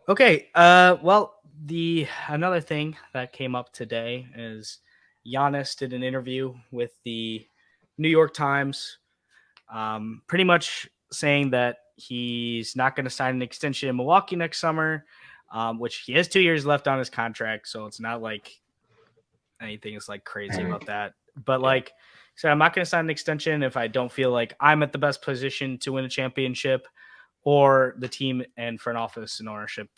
Okay. Well, another thing that came up today is Giannis did an interview with the New York Times, pretty much saying that he's not going to sign an extension in Milwaukee next summer, which he has 2 years left on his contract, so it's not like anything is like crazy about that. But like, so I'm not going to sign an extension if I don't feel like I'm at the best position to win a championship, or the team and front office and ownership,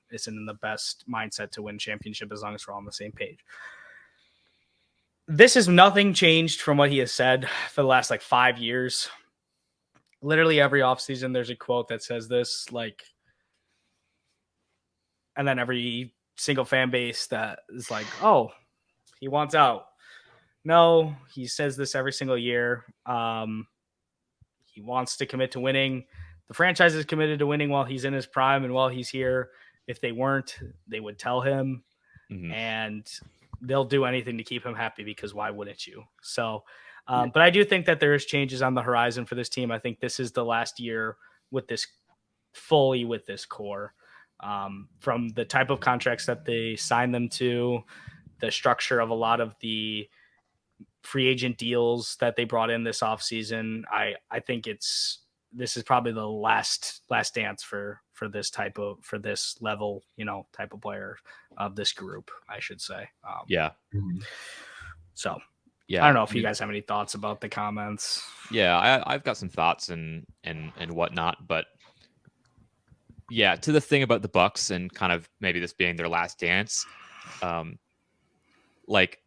isn't in the best mindset to win championship as long as we're all on the same page. This is nothing changed from what he has said for the last like 5 years. Literally every offseason, there's a quote that says this, like, and then every single fan base that is like, oh, he wants out. No, he says this every single year. He wants to commit to winning. The franchise is committed to winning while he's in his prime and while he's here. If they weren't, they would tell him, and they'll do anything to keep him happy, because why wouldn't you? So, but I do think that there is changes on the horizon for this team. I think this is the last year with this core, from the type of contracts that they signed them to, the structure of a lot of the free agent deals that they brought in this offseason. I think this is probably the last dance for this level, type of player of this group, I should say. So I don't know if you guys have any thoughts about the comments. Yeah, I've got some thoughts and whatnot, but yeah, to the thing about the Bucks and kind of maybe this being their last dance, like,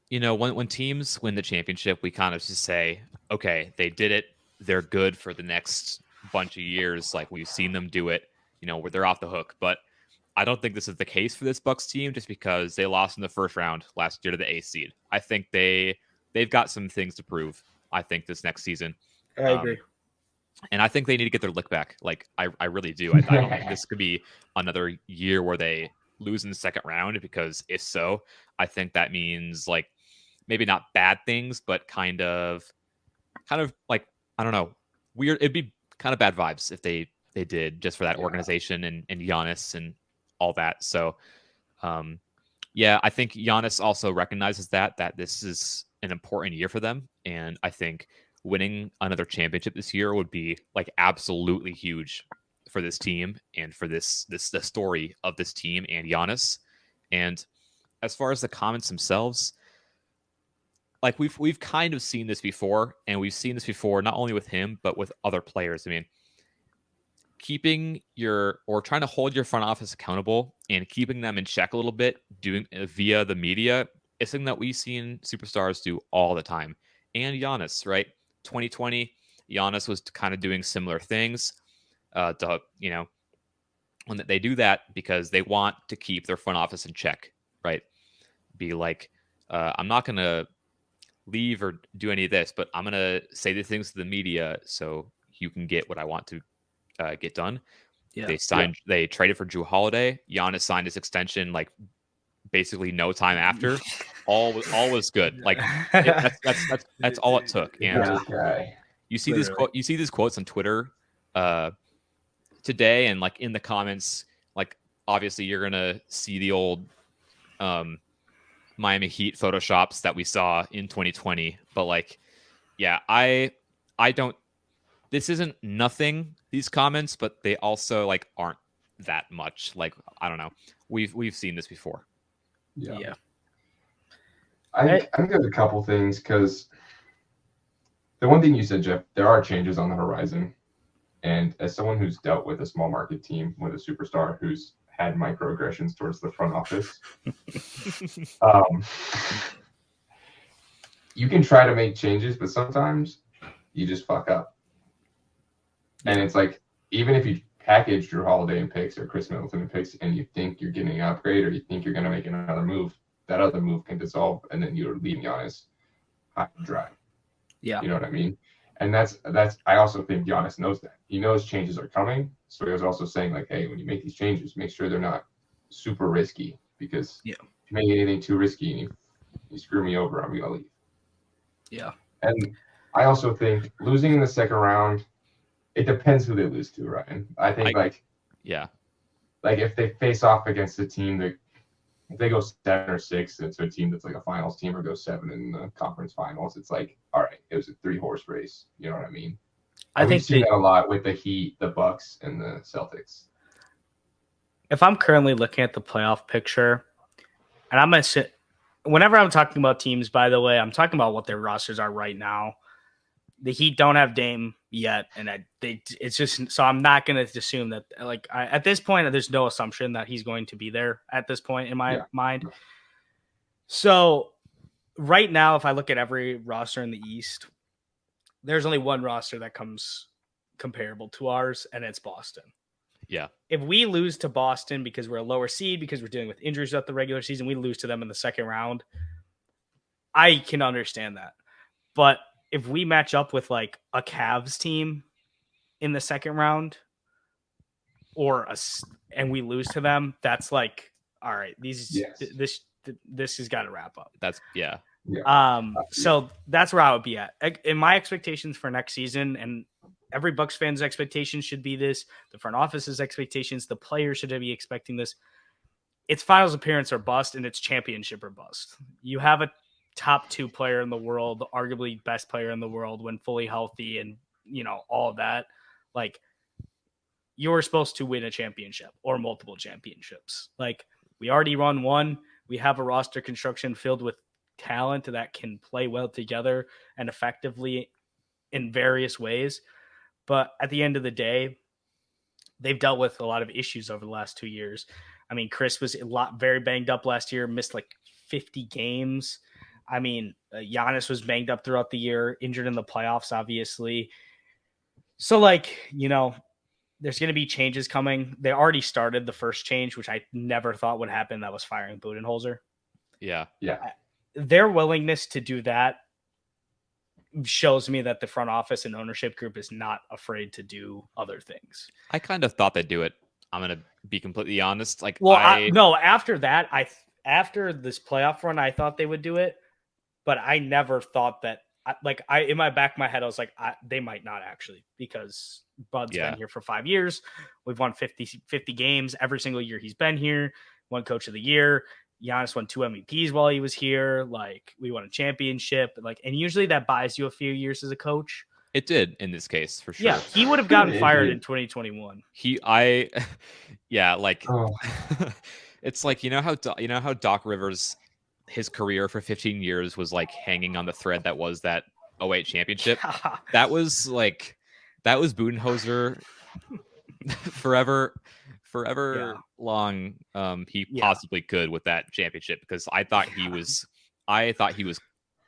when teams win the championship, we kind of just say, okay, they did it. They're good for the next bunch of years. Like, we've seen them do it, where they're off the hook. But I don't think this is the case for this Bucks team, just because they lost in the first round last year to the 8th seed. I think they've got some things to prove, I think, this next season. I agree. And I think they need to get their lick back. Like, I really do. I don't think this could be another year where they lose in the second round, because if so, I think that means, like, maybe not bad things, but kind of like, I don't know, weird. It'd be kind of bad vibes if they did, just for that organization and Giannis and all that. So, I think Giannis also recognizes that this is an important year for them. And I think winning another championship this year would be like absolutely huge for this team and for the story of this team and Giannis. And as far as the comments themselves, like, we've kind of seen this before, and we've seen this before not only with him but with other players. I mean, trying to hold your front office accountable and keeping them in check a little bit, doing via the media, is something that we've seen superstars do all the time. And Giannis, right? 2020, Giannis was kind of doing similar things. When they do that because they want to keep their front office in check, right? Be like, I'm not going to leave or do any of this, but I'm going to say these things to the media so you can get what I want to get done. Yeah. They traded for Jrue Holiday. Giannis signed his extension like basically no time after. all was good. Like, that's all it took. And you see these quotes on Twitter today, and like in the comments, like, obviously you're gonna see the old Miami Heat photoshops that we saw in 2020. But like, yeah, I don't. This isn't nothing, these comments, but they also like aren't that much. Like, I don't know. We've seen this before. Yeah. I think there's a couple things, because the one thing you said, Geoff, there are changes on the horizon. And as someone who's dealt with a small market team with a superstar who's had microaggressions towards the front office, you can try to make changes, but sometimes you just fuck up. And it's like, even if you package Jrue Holiday in picks or Chris Middleton in picks and you think you're getting an upgrade, or you think you're going to make another move, that other move can dissolve, and then you're leaving Giannis hot and dry. Yeah. You know what I mean? And that's I also think Giannis knows that. He knows changes are coming. So he was also saying, like, hey, when you make these changes, make sure they're not super risky, because if you make anything too risky and you screw me over, I'm going to leave. Yeah. And I also think losing in the second round, it depends who they lose to, Ryan. I think like if they face off against a team that if they go 7 or 6 into a team that's like a finals team or goes 7 in the conference finals, it's like, all right, it was a 3-horse race. You know what I mean? I And we've think seen that a lot with the Heat, the Bucks, and the Celtics. if I'm currently looking at the playoff picture, and I'm going to sit, whenever I'm talking about teams, by the way, I'm talking about what their rosters are right now. The Heat don't have Dame yet, and it's just so I'm not going to assume that. Like at this point, there's no assumption that he's going to be there at this point in my mind. So right now, if I look at every roster in the East, there's only one roster that comes comparable to ours, and it's Boston. Yeah. If we lose to Boston because we're a lower seed, because we're dealing with injuries throughout the regular season, we lose to them in the second round, I can understand that. But if we match up with like a Cavs team in the second round and we lose to them, that's like, all right, this has got to wrap up. That's So that's where I would be at. In my expectations for next season, and every Bucks fan's expectations should be this, the front office's expectations, the players should be expecting this. It's finals appearance or bust, and it's championship or bust. You have a top 2 player in the world, arguably best player in the world when fully healthy, and all of that. Like, you're supposed to win a championship or multiple championships. Like, we already won one. We have a roster construction filled with talent that can play well together and effectively in various ways. But at the end of the day, they've dealt with a lot of issues over the last 2 years. I mean, Chris was very banged up last year, missed like 50 games. I mean, Giannis was banged up throughout the year, injured in the playoffs, obviously. So, like, there's going to be changes coming. They already started the first change, which I never thought would happen. That was firing Budenholzer. Yeah. Their willingness to do that shows me that the front office and ownership group is not afraid to do other things. I kind of thought they'd do it. I'm going to be completely honest. Like, after that, after this playoff run, I thought they would do it. But I never thought that, in my back of my head, I was like, they might not actually, because Bud's been here for 5 years. We've won 50 games every single year he's been here. Won Coach of the Year. Giannis won 2 MVPs while he was here. Like, we won a championship. Like, and usually that buys you a few years as a coach. It did in this case, for sure. Yeah, he would have gotten fired in 2021. It's like, you know how Doc Rivers, his career for 15 years was like hanging on the thread that was that 08 championship. That was Budenholzer forever long. He possibly could with that championship, because I thought he was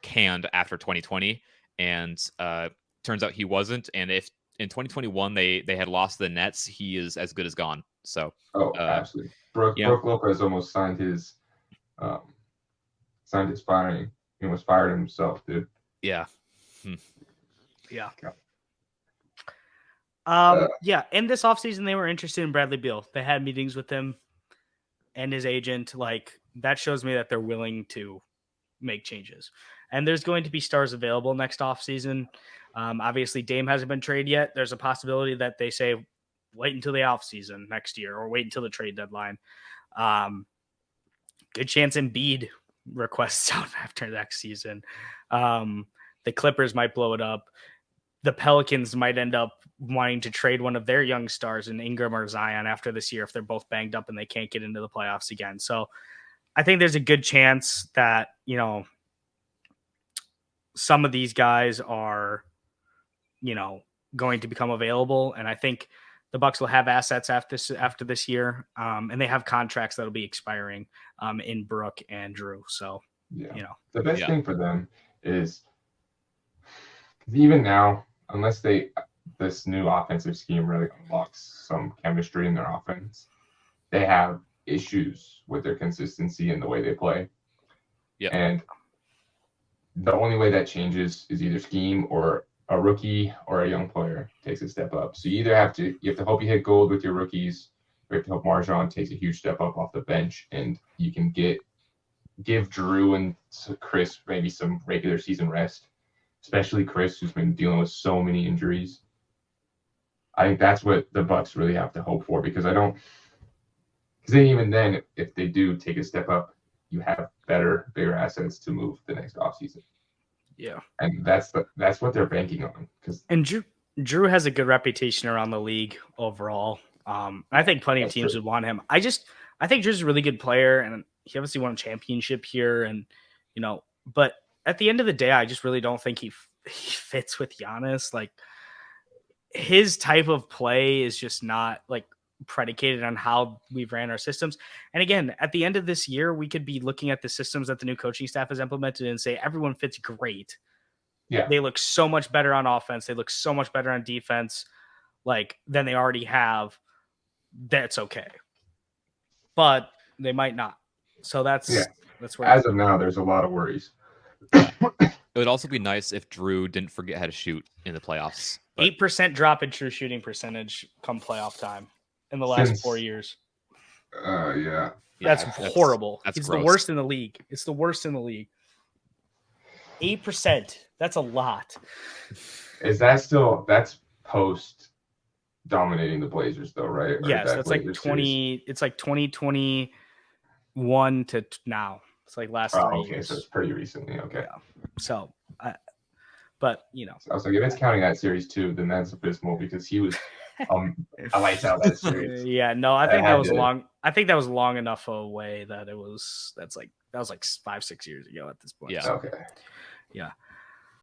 canned after 2020, and turns out he wasn't. And if in 2021 they had lost the Nets, he is as good as gone. So absolutely. Brook Lopez almost signed his firing. He almost fired himself, dude. Yeah. Yeah. In this offseason, they were interested in Bradley Beal. They had meetings with him and his agent. Like, that shows me that they're willing to make changes. And there's going to be stars available next offseason. Obviously, Dame hasn't been traded yet. There's a possibility that they say, wait until the offseason next year, or wait until the trade deadline. Good chance Embiid requests out after next season. The Clippers might blow it up. The Pelicans might end up wanting to trade one of their young stars in Ingram or Zion after this year if they're both banged up and they can't get into the playoffs again. So I think there's a good chance that, some of these guys are, going to become available. And I think the Bucks will have assets after this year. And they have contracts that'll be expiring in Brook and Drew. So, the best thing for them is, even now, unless this new offensive scheme really unlocks some chemistry in their offense, they have issues with their consistency and the way they play. Yeah. And the only way that changes is either scheme or a rookie or a young player takes a step up. So you have to hope you hit gold with your rookies, or you have to hope Marjon takes a huge step up off the bench, and you can give Drew and Chris maybe some regular season rest, especially Chris, who's been dealing with so many injuries. I think that's what the Bucks really have to hope for, because Because even then, if they do take a step up, you have bigger assets to move the next offseason. Yeah. And that's what they're banking on. And Drew has a good reputation around the league overall. I think plenty of teams would want him. I think Drew's a really good player, and he obviously won a championship here, and but at the end of the day, I just really don't think he fits with Giannis. Like, his type of play is just not like predicated on how we've ran our systems. And again, at the end of this year, we could be looking at the systems that the new coaching staff has implemented and say everyone fits great. Yeah. They look so much better on offense. They look so much better on defense, like, than they already have. That's okay. But they might not. So that's where, as of now, there's a lot of worries. It would also be nice if Drew didn't forget how to shoot in the playoffs. 8% drop in true shooting percentage come playoff time in the last 4 years. Yeah. That's horrible. It's gross. the worst in the league. It's the worst in the league. 8%. That's a lot. Is that's post dominating the Blazers though, right? Yes, that's like 20. It's like 2021 to now. It's like last 3 years. So it's pretty recently. Okay. Yeah. So, but I was like, if it's counting that series too, then that's abysmal because he was I lights out that series. Yeah, no, I think that was long. I think that was long enough away that that was like 5-6 years ago at this point. Yeah. So, Okay. yeah.